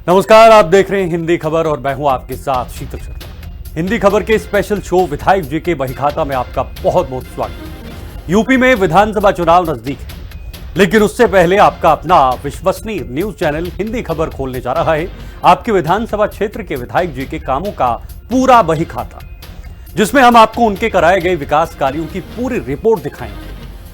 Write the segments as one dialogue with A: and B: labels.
A: नमस्कार, आप देख रहे हैं हिंदी खबर और मैं हूं आपके साथ शीतल शर्मा। हिंदी खबर के स्पेशल शो विधायक जी के बहीखाता में आपका बहुत बहुत स्वागत। यूपी में विधानसभा चुनाव नजदीक है, लेकिन उससे पहले आपका अपना विश्वसनीय न्यूज चैनल हिंदी खबर खोलने जा रहा है आपके विधानसभा क्षेत्र के विधायक जी के कामों का पूरा बहीखाता, जिसमें हम आपको उनके कराए गए विकास कार्यों की पूरी रिपोर्ट दिखाएंगे।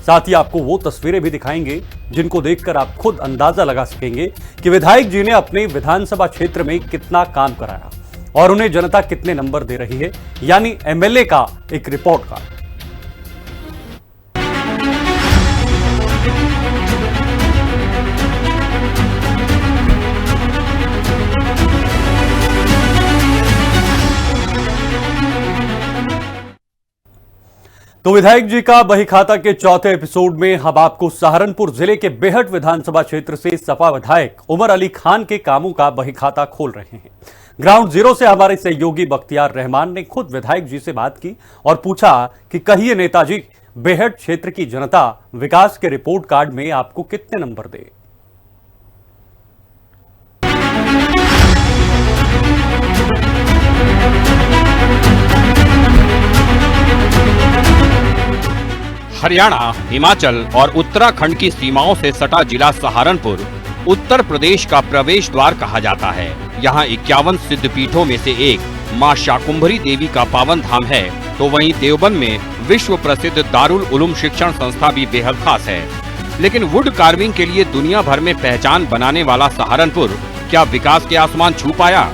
A: साथ ही आपको वो तस्वीरें भी दिखाएंगे जिनको देखकर आप खुद अंदाजा लगा सकेंगे कि विधायक जी ने अपने विधानसभा क्षेत्र में कितना काम कराया और उन्हें जनता कितने नंबर दे रही है, यानी एमएलए का एक रिपोर्ट कार्ड। तो विधायक जी का बहीखाता के चौथे एपिसोड में हम आपको सहारनपुर जिले के बेहट विधानसभा क्षेत्र से सपा विधायक उमर अली खान के कामों का बहीखाता खोल रहे हैं। ग्राउंड जीरो से हमारे सहयोगी बख्तियार रहमान ने खुद विधायक जी से बात की और पूछा कि कहिए नेताजी, बेहट क्षेत्र की जनता विकास के रिपोर्ट कार्ड में आपको कितने नंबर दे।
B: हरियाणा, हिमाचल और उत्तराखंड की सीमाओं से सटा जिला सहारनपुर उत्तर प्रदेश का प्रवेश द्वार कहा जाता है। यहाँ 51 सिद्धपीठों में से एक मां शाकुंभरी देवी का पावन धाम है, तो वहीं देवबंद में विश्व प्रसिद्ध दारुल उलूम शिक्षण संस्था भी बेहद खास है। लेकिन वुड कार्विंग के लिए दुनिया भर में पहचान बनाने वाला सहारनपुर क्या विकास के आसमान छू पाया?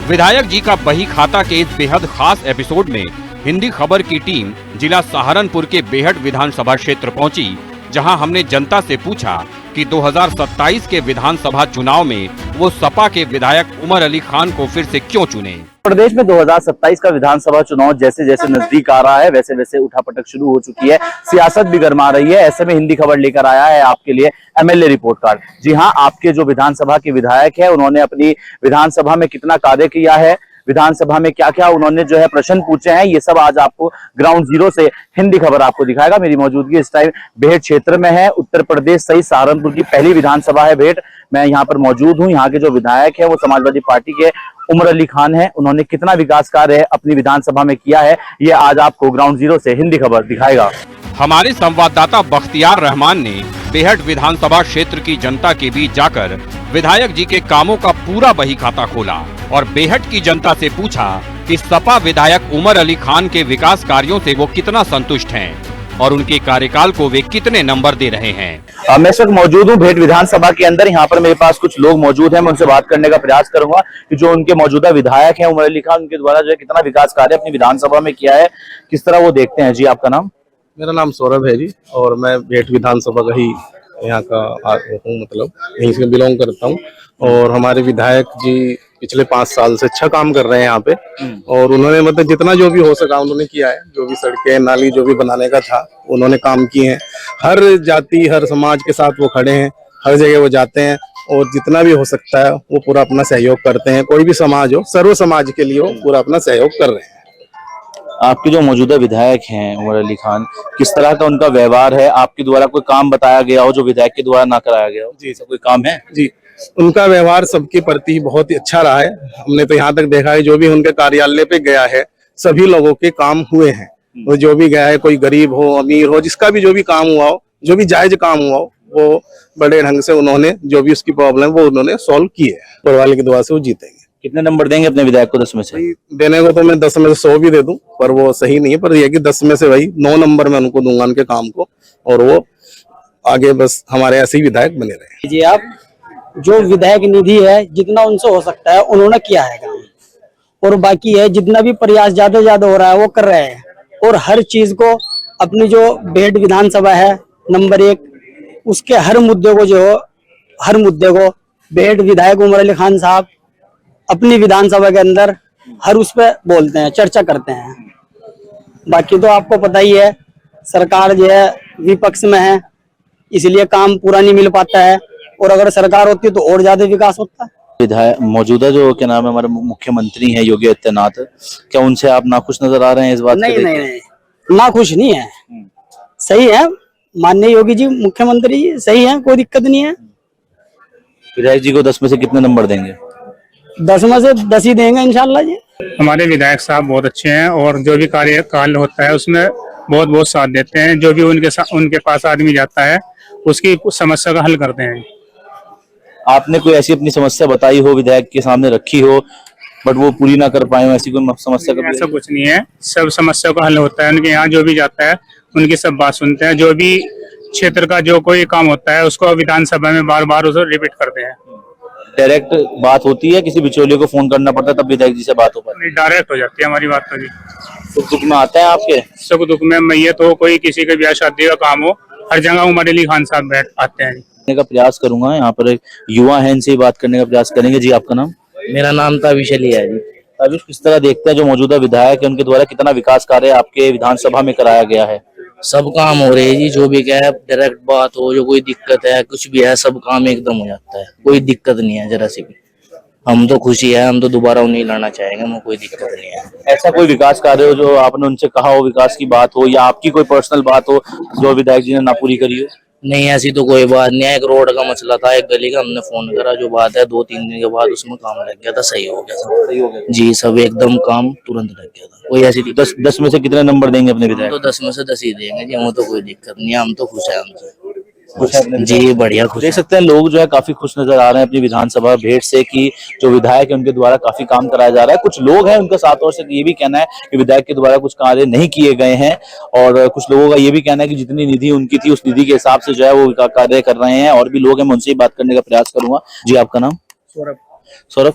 B: विधायक जी का बहीखाता के इस बेहद खास एपिसोड में हिंदी खबर की टीम जिला सहारनपुर के बेहट विधानसभा क्षेत्र पहुंची, जहां हमने जनता से पूछा कि 2027 के विधानसभा चुनाव में वो सपा के विधायक उमर अली खान को फिर से क्यों चुने।
C: प्रदेश में 2027 का विधानसभा चुनाव जैसे जैसे नजदीक आ रहा है, वैसे वैसे उठापटक शुरू हो चुकी है, सियासत भी गर्मा रही है। ऐसे में हिंदी खबर लेकर आया है आपके लिए एमएलए रिपोर्ट कार्ड। जी हां, आपके जो विधानसभा के विधायक है, उन्होंने अपनी विधानसभा में कितना कार्य किया है, विधानसभा में क्या क्या उन्होंने जो है प्रश्न पूछे हैं, ये सब आज आपको ग्राउंड जीरो से हिंदी खबर आपको दिखाएगा। मेरी मौजूदगी इस टाइम बेहट क्षेत्र में है। उत्तर प्रदेश सहित सहारनपुर की पहली विधानसभा है बेहट। मैं यहाँ पर मौजूद हूँ। यहाँ के जो विधायक है वो समाजवादी पार्टी के उमर अली खान है। उन्होंने कितना विकास कार्य अपनी विधानसभा में किया है, ये आज आपको ग्राउंड जीरो से हिंदी खबर दिखाएगा।
B: हमारे संवाददाता बख्तियार रहमान ने बेहट विधानसभा क्षेत्र की जनता के बीच जाकर विधायक जी के कामों का पूरा बहीखाता खोला और बेहट की जनता से पूछा कि सपा विधायक उमर अली खान के विकास कार्यों से वो कितना संतुष्ट हैं और उनके कार्यकाल को वे कितने नंबर दे रहे हैं।
C: मैं इस वक्त मौजूद हूँ बेहट विधानसभा के अंदर। यहाँ पर मेरे पास कुछ लोग मौजूद हैं, मैं उनसे बात करने का प्रयास करूंगा कि जो उनके मौजूदा विधायक हैं उमर अली खान, उनके द्वारा जो है कितना विकास कार्य अपनी विधानसभा में किया है, किस तरह वो देखते हैं। जी, आपका नाम?
D: मेरा नाम सौरभ है जी, और मैं बेहट विधानसभा का ही यहाँ का हूँ, मतलब यहीं से बिलोंग करता हूँ। और हमारे विधायक जी पिछले 5 साल से अच्छा काम कर रहे हैं यहाँ पे, और उन्होंने मतलब जितना जो भी हो सका उन्होंने किया है। जो भी सड़कें नाली जो भी बनाने का था उन्होंने काम किए हैं। हर जाति हर समाज के साथ वो खड़े हैं, हर जगह वो जाते हैं और जितना भी हो सकता है वो पूरा अपना सहयोग करते हैं। कोई भी समाज हो, सर्व समाज के लिए वो पूरा अपना सहयोग कर रहे हैं।
C: आपके जो मौजूदा विधायक हैं उमर अली खान, किस तरह का उनका व्यवहार है? आपके द्वारा कोई काम बताया गया हो जो विधायक के द्वारा ना कराया गया हो? जी, ऐसा कोई काम है?
D: जी, उनका व्यवहार सबके प्रति बहुत ही अच्छा रहा है। हमने तो यहाँ तक देखा है जो भी उनके कार्यालय पे गया है सभी लोगों के काम हुए हैं। वो जो भी गया है, कोई गरीब हो अमीर हो, जिसका भी जो भी काम हुआ हो, जो भी जायज काम हुआ हो, वो बड़े ढंग से उन्होंने जो भी उसकी प्रॉब्लम वो उन्होंने सॉल्व की है। ऊपर वाले की दुआ से वो जीतेंगे।
C: कितने नंबर देंगे अपने विधायक को 10 में से?
D: देने को तो मैं 10 में से 100 भी दे दूं, पर वो सही नहीं है। पर यह कि 10 में से भाई 9 नंबर मैं उनको दूंगा उनके काम को, और वो आगे बस हमारे ऐसे ही विधायक बने रहे।
E: जी, आप जो विधायक निधि है जितना उनसे हो सकता है उन्होंने किया है काम, और बाकी है जितना भी प्रयास ज्यादा से ज्यादा हो रहा है वो कर रहे हैं। और हर चीज को अपनी जो बेहट विधानसभा है नंबर 1, उसके हर मुद्दे को हर मुद्दे को बेहट विधायक उमर अली खान साहब अपनी विधानसभा के अंदर हर उस पे बोलते हैं, चर्चा करते हैं। बाकी तो आपको पता ही है सरकार जो है विपक्ष में है, इसलिए काम पूरा नहीं मिल पाता है, और अगर सरकार होती तो और ज्यादा विकास होता।
C: विधायक मौजूदा जो क्या नाम है हमारे मुख्यमंत्री हैं योगी आदित्यनाथ, क्या उनसे आप नाखुश नजर आ रहे हैं इस बात?
E: नहीं, नाखुश नहीं है, सही है। माननीय योगी जी मुख्यमंत्री जी सही है, कोई दिक्कत नहीं है।
C: विधायक जी को 10 में से कितने नंबर देंगे?
E: 10 में से 10 ही देंगे इंशाल्लाह जी।
F: हमारे विधायक साहब बहुत अच्छे हैं और जो भी कार्यकाल होता है उसमें बहुत बहुत साथ देते हैं। जो भी उनके पास आदमी जाता है उसकी समस्या का हल करते हैं।
C: आपने कोई ऐसी अपनी समस्या बताई हो, विधायक के सामने रखी हो, बट वो पूरी ना कर पाए हो, ऐसी कोई समस्या कभी?
F: ऐसा कुछ नहीं है, सब समस्या का हल होता है। उनके यहाँ जो भी जाता है उनकी सब बात सुनते हैं। जो भी क्षेत्र का जो कोई काम होता है उसको विधानसभा में बार बार उसे रिपीट करते हैं।
C: डायरेक्ट बात होती है, किसी बिचौलिए को फोन करना पड़ता है तब विधायक जी से बात हो पाती
F: डायरेक्ट हो जाती है हमारी बात तो जी।
C: है? सुख दुख में आते हैं आपके?
F: सुख दुख में मैयत हो, कोई किसी के ब्याह शादी का काम हो, हर जगह उमर अली खान साहब बैठ आते हैं।
C: का प्रयास करूंगा, यहाँ पर एक युवा है, इनसे बात करने का प्रयास करेंगे। जी आपका नाम?
G: मेरा नाम ताबिश अली है जी।
C: अभी किस तरह देखते हैं जो मौजूदा विधायक है उनके द्वारा कितना विकास कार्य आपके विधानसभा में कराया गया है?
G: सब काम हो रहे हैं जी। जो भी क्या है डायरेक्ट बात हो, जो कोई दिक्कत है कुछ भी है, सब काम एकदम हो जाता है। कोई दिक्कत नहीं है जरा सी भी। हम तो खुशी है, हम तो दोबारा उन्हें लाना चाहेंगे, हमें कोई दिक्कत नहीं है।
C: ऐसा कोई विकास कार्य हो जो आपने उनसे कहा हो, विकास की बात हो या आपकी कोई पर्सनल बात हो जो विधायक जी ने ना पूरी करी हो?
G: नहीं, ऐसी तो कोई बात नहीं है। एक रोड का मसला था, एक गली का, हमने फोन करा, जो बात है 2-3 दिन के बाद उसमें काम लग गया था, सही हो गया सब।
C: सही हो गया
G: जी, सब एकदम काम तुरंत लग गया था। कोई ऐसी दिक्कत
C: 10 में से कितने नंबर देंगे अपने विधायक?
G: तो 10 में से 10 ही देंगे जी। हमें तो कोई दिक्कत नहीं है, हम तो खुश है हमसे।
C: खुश है अपने
G: जी, बढ़िया खुश है।
C: देख सकते हैं लोग जो है काफी खुश नजर आ रहे हैं अपनी विधानसभा भेंट से कि जो विधायक है उनके द्वारा काफी काम कराया जा रहा है। कुछ लोग हैं उनका साथ और से ये भी कहना है कि विधायक के द्वारा कुछ कार्य नहीं किए गए हैं और कुछ लोगों का ये भी कहना है कि जितनी निधि उनकी थी उस निधि के हिसाब से जो है वो कार्य कर रहे हैं। और भी लोग हैं, मैं उनसे ही बात करने का प्रयास करूंगा। जी आपका नाम?
F: सौरभ।
C: सौरभ,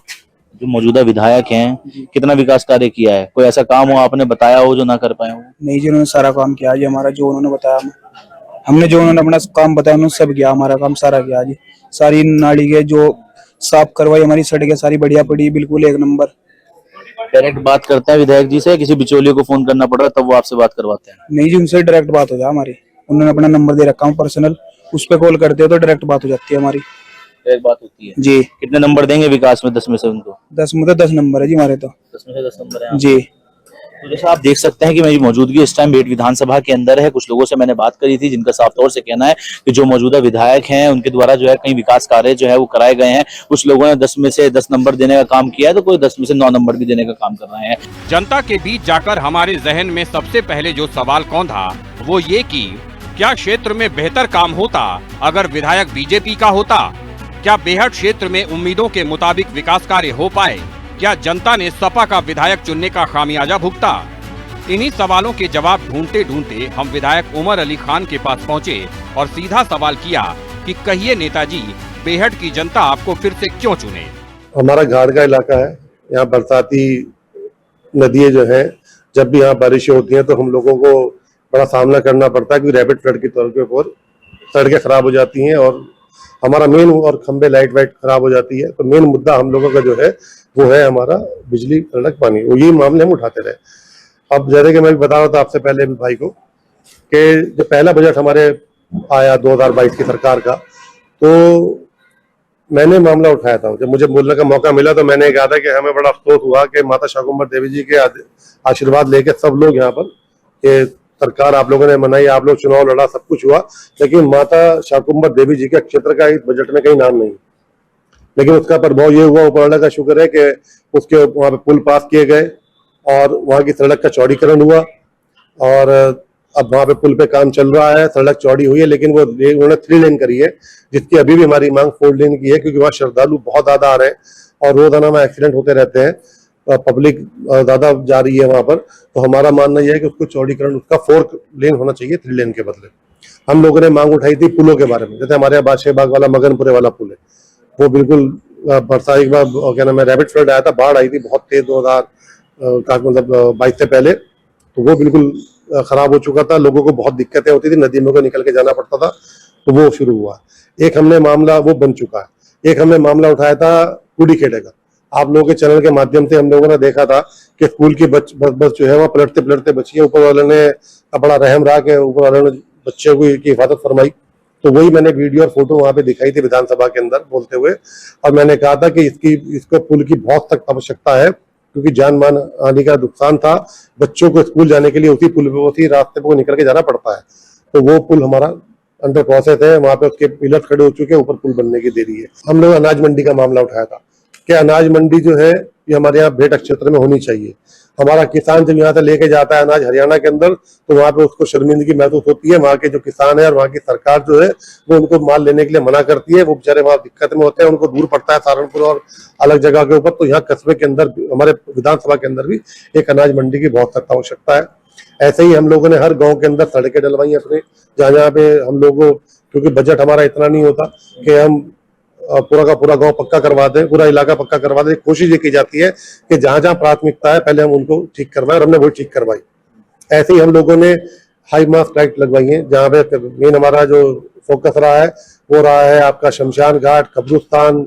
C: जो मौजूदा विधायक हैं कितना विकास कार्य किया है? कोई ऐसा काम हो आपने बताया हो जो ना कर पाए हो?
H: नहीं जी, उन्होंने सारा काम किया जी। हमारा जो उन्होंने बताया, हमने जो उन्होंने अपना काम बताया उन्होंने सब किया। हमारा काम सारा किया जी। सारी नाली के जो साफ करवाई, हमारी सड़कें सारी बढ़िया पड़ी, बिल्कुल एक नंबर।
C: डायरेक्ट बात करता है विधायक जी से, किसी बिचौलिए को फोन करना पड़ रहा है तब वो आपसे बात करवाते हैं?
H: नहीं जी, उनसे डायरेक्ट बात हो जाए हमारी। उन्होंने अपना नंबर दे रखा हूँ पर्सनल, उस पर कॉल करते हैं तो डायरेक्ट बात हो जाती है हमारी।
C: डायरेक्ट बात होती है
H: जी।
C: कितने नंबर देंगे विकास में 10 में से उनको?
H: 10 में तो 10 नंबर है जी हमारे तो।
C: 10 में से 10 नंबर है
H: जी।
C: तो जैसे आप देख सकते हैं कि मेरी मौजूदगी इस टाइम भेंट विधानसभा के अंदर है। कुछ लोगों से मैंने बात करी थी जिनका साफ तौर से कहना है कि जो मौजूदा विधायक हैं उनके द्वारा जो है कई विकास कार्य जो है वो कराए गए हैं। कुछ लोगों ने 10 में से 10 नंबर देने का काम किया है तो कोई 10 में से 9 नंबर भी देने का काम कर रहे हैं।
B: जनता के बीच जाकर हमारे जहन में सबसे पहले जो सवाल कौंधा वो ये कि क्या क्षेत्र में बेहतर काम होता अगर विधायक बीजेपी का होता? क्या बेहट क्षेत्र में उम्मीदों के मुताबिक विकास कार्य हो पाए? क्या जनता ने सपा का विधायक चुनने का खामियाजा भुगता? इन्हीं सवालों के जवाब ढूंढते ढूंढते हम विधायक उमर अली खान के पास पहुंचे और सीधा सवाल किया कि कहिए नेताजी, बेहट की जनता आपको फिर से क्यों चुने?
I: हमारा घाट का इलाका है, यहाँ बरसाती नदियाँ जो हैं, जब भी यहाँ बारिशें होती हैं तो हम लोगों को बड़ा सामना करना पड़ता है क्योंकि रैपिड फ्लड के तौर के ऊपर सड़कें खराब हो जाती हैं और हमारा मेन और खंबे लाइट वाइट खराब हो जाती है। तो मेन मुद्दा हम लोगों का जो है वो है हमारा बिजली, सड़क, पानी। वो यही मामले हम उठाते रहे। अब जैसे कि मैं भी बता रहा था आपसे पहले भी भाई को कि जो पहला बजट हमारे आया 2022 की सरकार का, तो मैंने मामला उठाया था। जब मुझे बोलने का मौका मिला तो मैंने कहा था कि हमें बड़ा अफसोस हुआ कि माता शाकुंभर देवी जी के आशीर्वाद लेके सब लोग यहाँ पर ये सरकार आप लोगों ने बनाई, आप लोग चुनाव लड़ा, सब कुछ हुआ, लेकिन माता शाकुंभर देवी जी के क्षेत्र का इस बजट में कहीं नाम नहीं। लेकिन उसका प्रभाव ये हुआ, ऊपर वाला का शुक्र है कि उसके वहाँ पे पुल पास किए गए और वहाँ की सड़क का चौड़ीकरण हुआ और अब वहाँ पे पुल पे काम चल रहा है। सड़क चौड़ी हुई है लेकिन वो उन्होंने 3 लेन करी है, जिसकी अभी भी हमारी मांग 4 लेन की है क्योंकि वहाँ श्रद्धालु बहुत ज्यादा आ रहे हैं और रोजाना वहाँ एक्सीडेंट होते रहते हैं, पब्लिक ज्यादा जा रही है वहाँ पर। तो हमारा मानना यह है कि उसको चौड़ीकरण उसका 4 लेन होना चाहिए 3 लेन के बदले। हम लोगों ने मांग उठाई थी पुलों के बारे में, जैसे हमारे यहाँ बादशाह बाग वाला मगनपुरे वाला पुल है, वो बिल्कुल बरसात एक बार क्या नाम है रैपिड फ्लड आया था, बाढ़ आई थी बहुत तेज 2022 से पहले, तो वो बिल्कुल खराब हो चुका था। लोगों को बहुत दिक्कतें होती थी, नदी में को निकल के जाना पड़ता था, तो वो शुरू हुआ। एक हमने मामला वो बन चुका है। एक हमने मामला उठाया था कूड़ी खेड़े का। आप लोगों के चैनल के माध्यम से हम लोगों ने देखा था कि स्कूल की बस जो है वह पलटते पलटते बची है। ऊपर वाले ने बड़ा रहम रहा के ऊपर वाले ने बच्चे की हिफाजत फरमाई, तो वही मैंने वीडियो और फोटो वहां पे दिखाई थी विधानसभा के अंदर बोलते हुए, और मैंने कहा था कि इसको पुल की बहुत सख्त आवश्यकता है क्योंकि जान मान आने का नुकसान था। बच्चों को स्कूल जाने के लिए उसी पुल पे उसी रास्ते पे निकल के जाना पड़ता है। तो वो पुल हमारा अंडर प्रोसेस है, वहां पे उसके पिलर खड़े हो चुके हैं, ऊपर पुल बनने की देरी है। हम लोग अनाज मंडी का मामला उठाया था कि अनाज मंडी जो है ये हमारे यहाँ बेहट क्षेत्र में होनी चाहिए। हमारा किसान जब यहाँ से लेके जाता है अनाज हरियाणा के अंदर, तो वहाँ पे उसको शर्मिंदगी महसूस होती है। वहाँ के जो किसान है और वहाँ की सरकार जो है वो उनको माल लेने के लिए मना करती है। वो बेचारे वहाँ दिक्कत में होते हैं, उनको दूर पड़ता है सहारनपुर और अलग जगह के ऊपर। तो यहाँ कस्बे के अंदर, हमारे विधानसभा के अंदर भी एक अनाज मंडी की बहुत सख्त आवश्यकता है। ऐसे ही हम लोगों ने हर गाँव के अंदर सड़कें डलवाई अपने, जहाँ पे हम लोगों, क्योंकि बजट हमारा इतना नहीं होता कि हम पूरा का पूरा गांव पक्का करवा दें, पूरा इलाका पक्का करवा दें। कोशिश ये की जाती है कि जहां जहां प्राथमिकता है पहले हम उनको ठीक करवाएं, और हमने वो ठीक करवाई। ऐसे ही हम लोगों ने हाई मास लाइट लगवाई है, जहां पे मेन हमारा जो फोकस रहा है वो रहा है आपका शमशान घाट, कब्रिस्तान,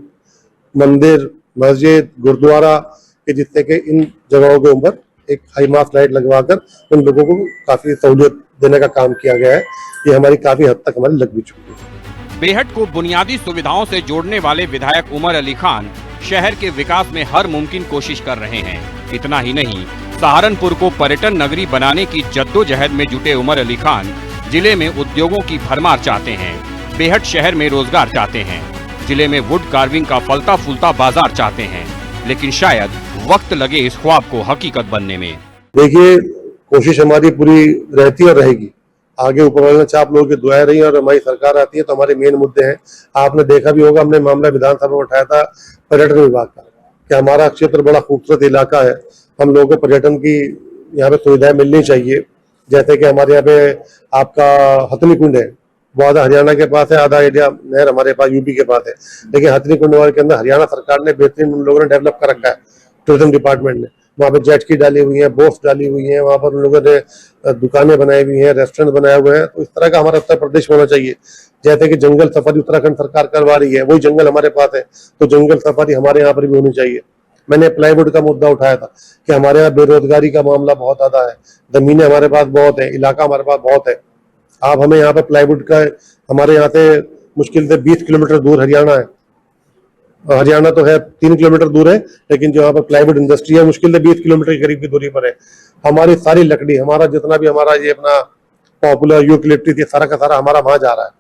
I: मंदिर, मस्जिद, गुरुद्वारा के, जिससे कि इन जगहों के ऊपर एक हाई मास लाइट लगवाकर उन लोगों को काफी सहूलियत देने का काम किया गया है। ये हमारी काफी हद तक हमारी लग भी चुकी है।
B: बेहट को बुनियादी सुविधाओं से जोड़ने वाले विधायक उमर अली खान शहर के विकास में हर मुमकिन कोशिश कर रहे हैं। इतना ही नहीं, सहारनपुर को पर्यटन नगरी बनाने की जद्दोजहद में जुटे उमर अली खान जिले में उद्योगों की भरमार चाहते हैं। बेहट शहर में रोजगार चाहते हैं, जिले में वुड कार्विंग का फलता फूलता बाजार चाहते हैं, लेकिन शायद वक्त लगे इस ख्वाब को हकीकत बनने में।
I: देखिए, कोशिश हमारी पूरी रहती और रहेगी। आगे ऊपर वाले से आप लोगों की दुआएं रही और हमारी सरकार आती है तो हमारे मेन मुद्दे हैं। आपने देखा भी होगा, हमने मामला विधानसभा में उठाया था पर्यटन विभाग का, कि हमारा क्षेत्र बड़ा खूबसूरत इलाका है, हम लोगों को पर्यटन की यहाँ पे सुविधाएं मिलनी चाहिए। जैसे कि हमारे यहाँ पे आपका हथनी कुंड है, वो आधा हरियाणा के पास है, आधा एरिया नहर हमारे पास यूपी के पास है। लेकिन हथनी कुंड के अंदर हरियाणा सरकार ने बेहतरीन उन लोगों ने डेवलप कर रखा है, टूरिज्म डिपार्टमेंट ने। वहाँ पे जेट की डाली हुई है, बोट्स डाली हुई है, वहाँ पर उन लोगों ने दुकानें बनाई हुई हैं, रेस्टोरेंट बनाए हुए हैं। तो इस तरह का हमारा उत्तर प्रदेश होना चाहिए। जैसे कि जंगल सफारी उत्तराखंड सरकार करवा रही है, वही जंगल हमारे पास है, तो जंगल सफारी हमारे यहाँ पर भी होनी चाहिए। मैंने प्लाईवुड का मुद्दा उठाया था कि हमारे यहाँ बेरोजगारी का मामला बहुत ज्यादा है, जमीनें हमारे पास बहुत है, इलाका हमारे पास बहुत है। आप हमें यहाँ पे प्लाईवुड का, हमारे यहाँ से मुश्किल से 20 किलोमीटर दूर हरियाणा है। हरियाणा तो है 3 किलोमीटर दूर है, लेकिन जो यहाँ पर प्लाईवुड इंडस्ट्री है मुश्किल से 20 किलोमीटर के करीब की दूरी पर है। हमारी सारी लकड़ी, हमारा जितना भी हमारा ये अपना पॉपुलर यूकलिप्टस, ये सारा का सारा हमारा वहां जा रहा है,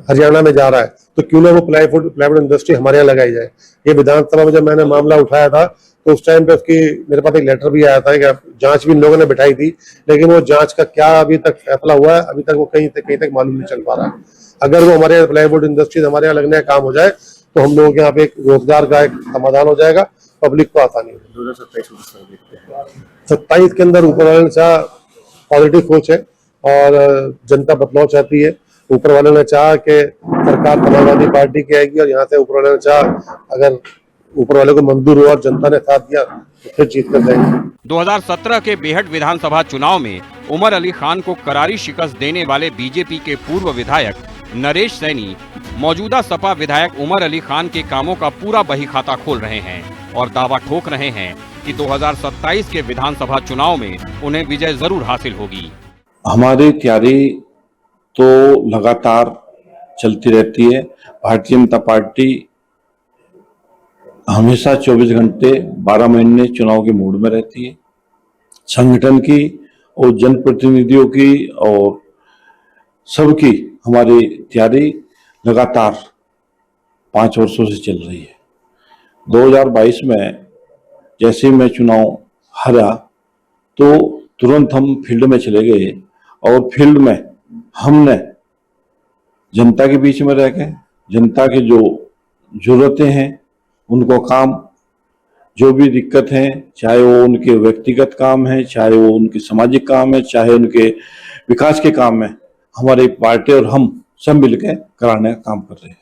I: हरियाणा में जा रहा है। तो क्यों ना वो प्लाईवुड इंडस्ट्री हमारे यहाँ लगाई जाए। ये विधानसभा में जब मैंने मामला उठाया था तो उस टाइम पे उसकी मेरे पास एक लेटर भी आया था कि जांच भी इन लोगों ने बिठाई थी, लेकिन वो जांच का क्या अभी तक फैसला हुआ है, अभी तक वो कहीं तक मालूम नहीं चल पा रहा है। अगर वो हमारे प्लाईवुड इंडस्ट्रीज हमारे यहाँ लगने का काम हो जाए तो हम लोगों के यहाँ पे एक रोजगार का एक समाधान हो जाएगा, पब्लिक को आसानी होगी। 2027 के अंदर ऊपर वाले ने चाह पॉजिटिव सोच है और जनता बदलाव चाहती है। ऊपर वाले ने चाह कि सरकार समाजवादी पार्टी की आएगी और यहाँ से ऊपर वाले ने चाह, अगर ऊपर वाले को मंजूर हुआ और जनता ने साथ दिया तो फिर जीत कर जाएंगे।
B: 2017 के बेहट विधानसभा चुनाव में उमर अली खान को करारी शिकस्त देने वाले बीजेपी के पूर्व विधायक नरेश सैनी मौजूदा सपा विधायक उमर अली खान के कामों का पूरा बही खाता खोल रहे हैं और दावा ठोक रहे हैं कि 2027 के विधानसभा चुनाव में उन्हें विजय जरूर हासिल होगी।
J: हमारी तैयारी तो लगातार चलती रहती है। भारतीय जनता पार्टी हमेशा 24 घंटे 12 महीने चुनाव के मूड में रहती है। संगठन की और जनप्रतिनिधियों की और सबकी हमारी तैयारी लगातार 5 वर्षों से चल रही है। 2022 में जैसे मैं चुनाव हारा तो तुरंत हम फील्ड में चले गए और फील्ड में हमने जनता के बीच में रह के जनता की जो जरूरतें हैं उनको काम, जो भी दिक्कत है, चाहे वो उनके व्यक्तिगत काम है, चाहे वो उनके सामाजिक काम है, चाहे उनके विकास के काम है, हमारी पार्टी और हम सब मिलकर कराने का काम कर रहे हैं।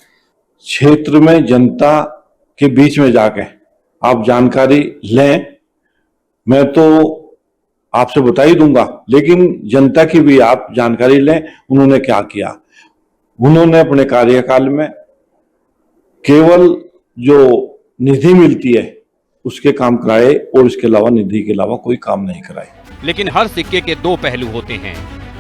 J: क्षेत्र में जनता के बीच में जाके आप जानकारी लें, मैं तो आपसे बता ही दूंगा, लेकिन जनता की भी आप जानकारी लें उन्होंने क्या किया। उन्होंने अपने कार्यकाल में केवल जो निधि मिलती है उसके काम कराए और इसके अलावा निधि के अलावा कोई काम नहीं कराए।
B: लेकिन हर सिक्के के दो पहलू होते हैं।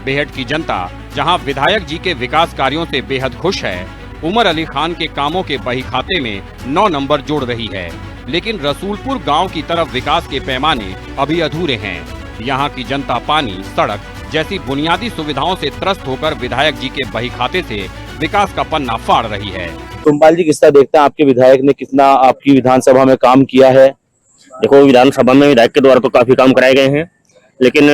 B: बेहट की जनता जहां विधायक जी के विकास कार्यों से बेहद खुश है, उमर अली खान के कामों के बही खाते में 9 नंबर जोड़ रही है। लेकिन रसूलपुर गांव की तरफ विकास के पैमाने अभी अधूरे हैं। यहां की जनता पानी, सड़क जैसी बुनियादी सुविधाओं से त्रस्त होकर विधायक जी के बही खाते से विकास का पन्ना फाड़ रही है।
C: तुमपाल जी, किस तरह देखते हैं आपके विधायक ने कितना आपकी विधानसभा में काम किया है?
K: देखो, विधानसभा में विधायक के द्वारा तो काफी काम कराए गए हैं, लेकिन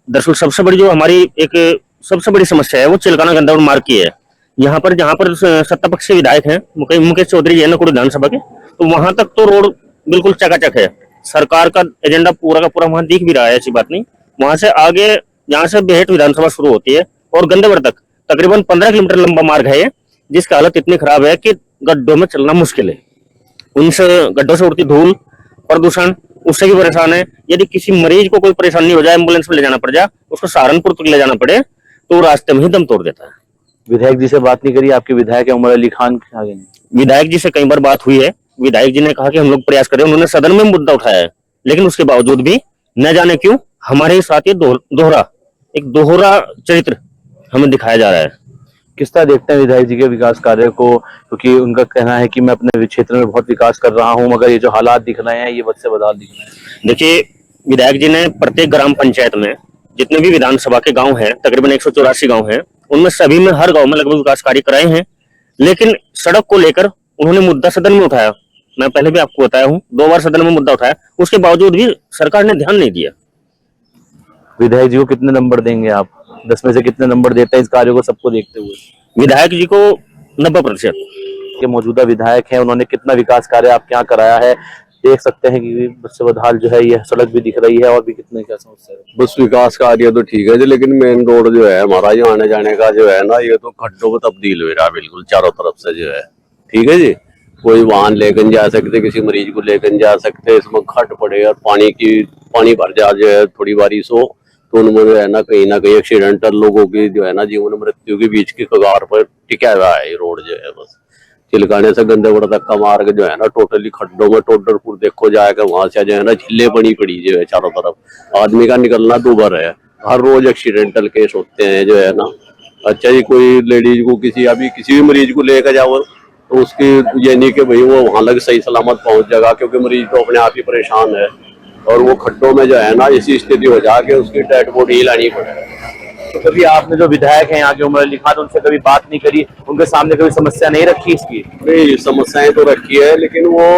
K: दरअसल सबसे बड़ी जो हमारी एक सबसे बड़ी समस्या है वो चिलकाना गंदावड़ मार्ग की है। यहाँ पर जहाँ पर सत्ता पक्ष के विधायक हैं, मुकेश चौधरी जी है नकुड़ विधानसभा के, तो वहां तक तो रोड बिल्कुल चकाचक है। सरकार का एजेंडा पूरा का पूरा वहां दिख भी रहा है, ऐसी बात नहीं। वहां से आगे यहाँ से बेहट विधानसभा शुरू होती है और गंदेवड़ तक तकरीबन 15 किलोमीटर लंबा मार्ग है ये, जिसकी हालत इतनी खराब है कि गड्ढों में चलना मुश्किल है। उनसे गड्ढों से उड़ती धूल, प्रदूषण, उससे भी परेशान है। यदि किसी मरीज को कोई परेशानी हो जाए, एम्बुलेंस में ले जाना पड़ जाए, उसको सहारनपुर तक ले जाना पड़े, तो रास्ते में ही दम तोड़ देता है।
C: विधायक जी से बात नहीं करी? आपके विधायक है उमर अली खान आगे?
K: विधायक जी से कई बार बात हुई है। विधायक जी ने कहा कि हम लोग प्रयास करें, उन्होंने सदन में मुद्दा उठाया है, लेकिन उसके बावजूद भी न जाने क्यों हमारे साथ ये दोहरा चरित्र हमें दिखाया जा रहा है।
C: किस तरह देखते हैं विधायक जी के विकास कार्य को? क्योंकि उनका कहना है कि मैं अपने क्षेत्र में बहुत विकास कर रहा हूं, मगर ये जो हालात दिख रहे हैं ये बद से बदहाल दिख रहे हैं।
K: देखिए, विधायक जी ने प्रत्येक ग्राम पंचायत में जितने भी विधानसभा के गांव हैं, तकरीबन 184 गांव हैं, उनमें सभी में हर गांव में लगभग विकास कार्य कराए हैं। लेकिन सड़क को लेकर उन्होंने मुद्दा सदन में उठाया, मैं पहले भी आपको बताया हूँ, 2 बार सदन में मुद्दा उठाया, उसके बावजूद भी सरकार ने ध्यान नहीं दिया।
C: विधायक जी को कितने नंबर देंगे आप? 10 में से कितने नंबर देते हैं इस कार्य को सबको देखते हुए?
K: विधायक जी को 90%।
C: के मौजूदा विधायक हैं, उन्होंने कितना विकास कार्य आपके यहाँ कराया है? देख सकते हैं कि बद से बदहाल जो है ये सड़क भी दिख रही है, और भी कितने क्या समस्या है?
J: बस विकास कार्य तो ठीक है जी, लेकिन मेन रोड जो है हमारा, ये आने जाने का जो है ना, ये तो खड्डों में तब्दील हो रहा है बिल्कुल चारों तरफ से जो है। ठीक है जी, कोई वाहन लेकर जा सकते, किसी मरीज को लेकर जा सकते, इसमें खड्ड पड़े और पानी भर जा जो है, थोड़ी बारिश हो तो उनमें जो है ना कहीं एक्सीडेंटल लोगों की जो है ना जीवन मृत्यु के बीच की कगार पर टिका हुआ है ये रोड जो है। बस चिलकाने से गंदेवड़ तक का मार्ग जो है ना टोटली खड्डों में, टोडरपुर देखो जाएगा, वहां से जो है ना झिल्ले बनी पड़ी जो है चारों तरफ, आदमी का निकलना दूभर है। हर रोज एक्सीडेंटल केस होते हैं जो है ना। अच्छा जी, कोई लेडीज को किसी भी मरीज को लेकर जाओ तो उसकी ये नहीं कि भाई वो वहां लग सही सलामत पहुंच जाएगा, क्योंकि मरीज तो अपने आप ही परेशान है, और वो खड्डों में जो है ना ऐसी स्थिति हो जाके उसकी डेड बॉडी लानी पड़े।
C: तो कभी आपने जो विधायक हैं यहाँ के उमर अली खान, उनसे कभी बात नहीं करी? उनके सामने कभी समस्या नहीं रखी इसकी?
J: नहीं, समस्याएं तो रखी है, लेकिन वो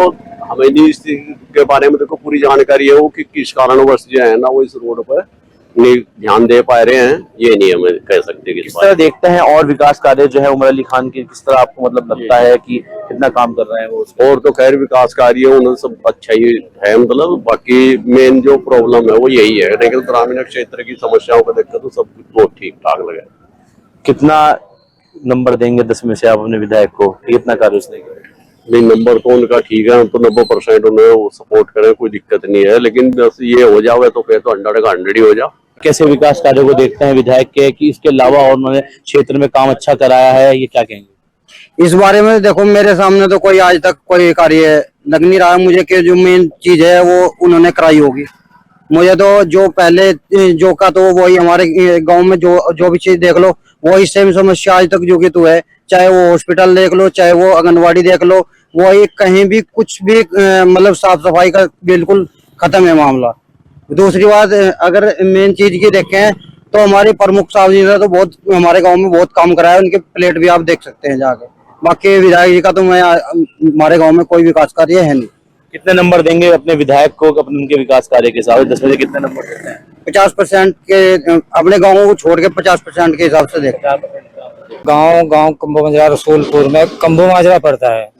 J: हमें नहीं इसके बारे में देखो पूरी जानकारी है वो कि किस कारणवश जो है ना वो इस रोड पर नहीं ध्यान दे पा रहे हैं, ये नहीं हमें कह सकते।
C: किस तरह देखते हैं और विकास कार्य जो है उमर अली खान की, किस तरह आपको मतलब लगता है कि कितना काम कर रहे हैं वो?
J: और तो खैर विकास कार्य उन्हें सब अच्छा ही है, मतलब बाकी मेन जो प्रॉब्लम है वो यही है, लेकिन ग्रामीण क्षेत्र की समस्याओं को देखकर तो सब कुछ बहुत ठीक ठाक लगा।
C: कितना नंबर देंगे 10 में से आप अपने विधायक को? कितना कार्य उसने किया?
J: नहीं, नंबर तो उनका ठीक है, हम तो 90% उन्हें सपोर्ट करें, कोई दिक्कत नहीं है, लेकिन बस ये हो जाओगे तो फिर तो 100 का 100 ही हो जाओ।
C: कैसे विकास कार्यों को देखते हैं विधायक के, कि इसके अलावा और उन्होंने क्षेत्र में काम अच्छा कराया है, ये क्या कहेंगे
E: इस बारे में? देखो, मेरे सामने तो कोई आज तक कोई कार्य लग नहीं रहा मुझे कि जो मेन चीज है वो उन्होंने कराई होगी। मुझे तो जो पहले जो का तो वही हमारे गांव में जो भी चीज देख लो वही सेम समस्या आज तक जो कि तो है, चाहे वो हॉस्पिटल देख लो, चाहे वो आंगनवाड़ी देख लो, वही कहीं भी कुछ भी मतलब साफ सफाई का बिल्कुल खत्म है मामला। दूसरी बात, अगर मेन चीज की देखें तो हमारे प्रमुख साहब जी ने तो बहुत हमारे गांव में बहुत काम कराया, उनके प्लेट भी आप देख सकते हैं जाके। बाकी विधायक जी का तो हमारे गांव में कोई विकास कार्य है नहीं।
C: कितने नंबर देंगे अपने विधायक को अपने उनके विकास कार्य के हिसाब से? 10 में से कितने नंबर देते हैं?
E: 50% के अपने गाँवों को छोड़ के 50% के हिसाब से देखते हैं।
L: गांव कंबो माजरा रसूलपुर में कंबो माजरा पड़ता है,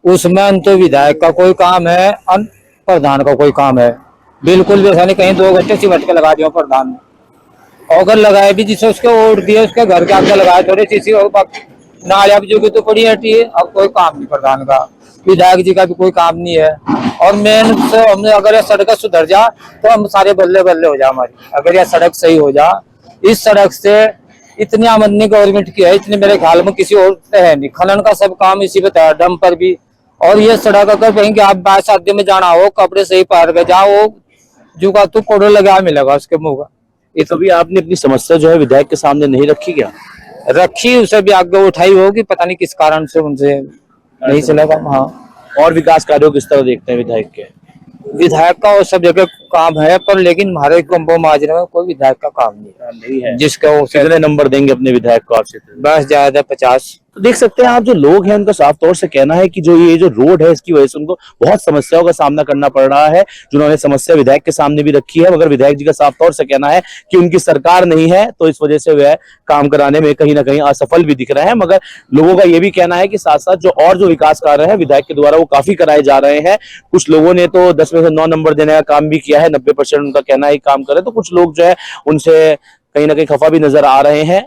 L: उसमें अंत विधायक का कोई काम है, प्रधान का कोई काम है, बिल्कुल भी ऐसा नहीं। कहीं 2 घंटे सिमट के लगा दिया प्रधान ने, अगर लगाए भी जिसे उसके वोट दिए उसके घर के आगे लगाए थोड़े चीज नालिया भी जो की तो पड़ी हटी है। अब कोई काम नहीं प्रधान का, विधायक जी का भी कोई काम नहीं है। और मेन से हमने अगर यह सड़क सुधर जा तो हम सारे बल्ले बल्ले हो जा हमारी, अगर यह सड़क सही हो जा। इस सड़क से इतनी आमदनी गवर्नमेंट की है, इतनी मेरे ख्याल में किसी और से है नहीं। खनन का सब काम इसी पे था, डंप पर भी। और ये सड़क अगर कहीं कि आप बाहर शादी में जाना हो, कपड़े सही पहन के जाओ, जो का तू कोड़ो लगा मिलेगा उसके मुंह का।
C: ये तो भी आपने अपनी समस्या जो है विधायक के सामने नहीं रखी क्या?
L: रखी, उसे भी आगे उठाई होगी, पता नहीं किस कारण से उनसे नहीं चलेगा। हाँ,
C: और विकास कार्यों किस तरह देखते हैं विधायक के?
L: विधायक का और सब जगह काम है, पर लेकिन हमारे कंबो माजरे में कोई विधायक का काम नहीं है।
C: है
L: जिसका वो
C: कितने नंबर देंगे अपने विधायक को आपसे?
L: बस ज्यादा 50।
C: तो देख सकते हैं आप, जो लोग हैं उनका साफ तौर से कहना है कि जो ये जो रोड है इसकी वजह से उनको बहुत समस्याओं का सामना करना पड़ रहा है, जिन्होंने समस्या विधायक के सामने भी रखी है, मगर विधायक जी का साफ तौर से कहना है कि उनकी सरकार नहीं है, तो इस वजह से वह काम कराने में कहीं ना कहीं असफल भी दिख रहे हैं। मगर लोगों का ये भी कहना है कि साथ साथ जो विकास कार्य है विधायक के द्वारा वो काफी कराए जा रहे हैं। कुछ लोगों ने तो 10 में से 9 नंबर देने का काम भी किया है, 90% उनका कहना है काम करे, तो कुछ लोग जो है उनसे कहीं ना कहीं खफा भी नजर आ रहे हैं।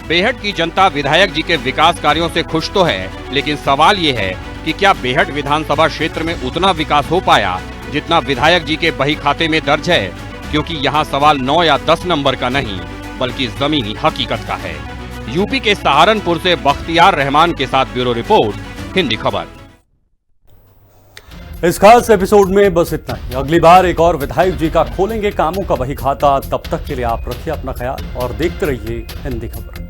B: बेहट की जनता विधायक जी के विकास कार्यों से खुश तो है, लेकिन सवाल ये है कि क्या बेहट विधानसभा क्षेत्र में उतना विकास हो पाया जितना विधायक जी के बही खाते में दर्ज है, क्योंकि यहाँ सवाल 9 या 10 नंबर का नहीं बल्कि जमीनी हकीकत का है। यूपी के सहारनपुर से बख्तियार रहमान के साथ ब्यूरो रिपोर्ट, हिंदी खबर।
A: इस खास एपिसोड में बस इतना ही। अगली बार एक और विधायक जी का खोलेंगे कामों का बही खाता। तब तक के लिए आप रखिए अपना ख्याल और देखते रहिए हिंदी खबर।